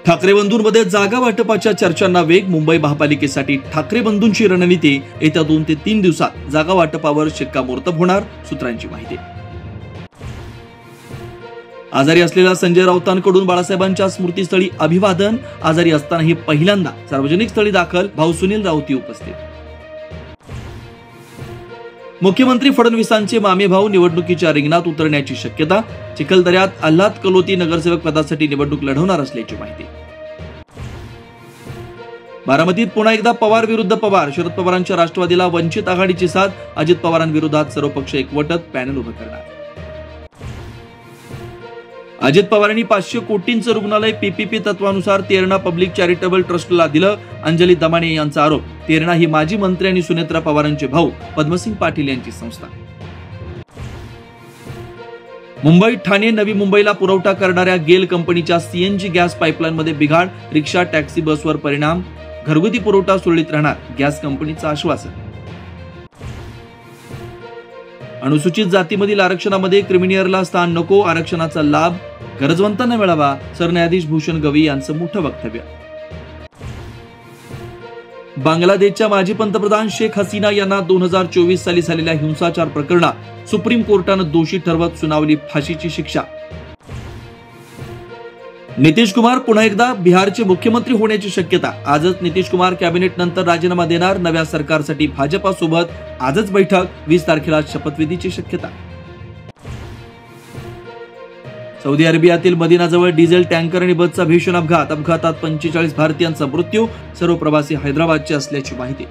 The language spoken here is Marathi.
ठाकरे बंधूंमध्ये जागा वाटपाच्या चर्चांना वेग. मुंबई महापालिकेसाठी ठाकरे बंधूंची रणनीती. येत्या 2 ते 3 दिवसात जागा वाटपावर शिक्कामोर्तब होणार, सूत्रांची माहिती. आजारी असलेल्या संजय राऊतांकडून बाळासाहेबांच्या स्मृतीस्थळी अभिवादन. आजारी असतानाही पहिल्यांदा सार्वजनिक स्थळी दाखल. भाऊ सुनील राऊती उपस्थित. मुख्यमंत्री फडणवीसांचे मामे भाऊ निवडणुकीच्या रिंगणात उतरण्याची शक्यता. चिखलदऱ्यात आल्हाद कलोती नगरसेवक पदासाठी निवडणूक लढवणार असल्याची माहिती. बारामतीत पुन्हा एकदा पवार विरुद्ध पवार. शरद पवारांच्या राष्ट्रवादीला वंचित आघाडीची साथ. अजित पवारांविरोधात सर्वपक्ष एकवटत पॅनल उभं करणार. अजित पवारांनी 500 कोटींचं रुग्णालय पीपीपी तत्वानुसार तेरणा पब्लिक चॅरिटेबल ट्रस्टला दिलं. अंजली दमाने यांचा आरोप. तेरणा ही माजी मंत्री आणि सुनेत्रा पवारांचे भाऊ पद्मसिंग पाटील यांची संस्था. मुंबई ठाणे नवी मुंबईला पुरवठा करणाऱ्या गेल कंपनीच्या सीएनजी गॅस पाईपलाईनमध्ये बिघाड. रिक्षा टॅक्सी बसवर परिणाम. घरगुती पुरवठा सुरळीत राहणार, गॅस कंपनीचं आश्वासन. अनुसूचित जातीमधील आरक्षणामध्ये क्रिमिनियरला स्थान नको. आरक्षणाचा लाभ गरजवंतांना मिळावा. सरन्यायाधीश भूषण गवई यांचं मोठं वक्तव्य. बांगलादेशच्या माजी पंतप्रधान शेख हसीना यांना 2024 साली झालेल्या हिंसाचार प्रकरणात सुप्रीम कोर्टानं दोषी ठरवत सुनावली फाशीची शिक्षा. नितीश कुमार पुन्हा एकदा बिहारचे मुख्यमंत्री होण्याची शक्यता. आजच नितीश कुमार कॅबिनेट नंतर राजीनामा देणार. नव्या सरकारसाठी भाजपासोबत आजच बैठक. 20 तारखेला शपथविधीची शक्यता. सौदी अरेबियातील मदिनाजवळ डिझेल टँकर आणि बसचा भीषण अपघात. अपघातात 45 भारतीयांचा मृत्यू. सर्व प्रवासी हैदराबादचे असल्याची माहिती.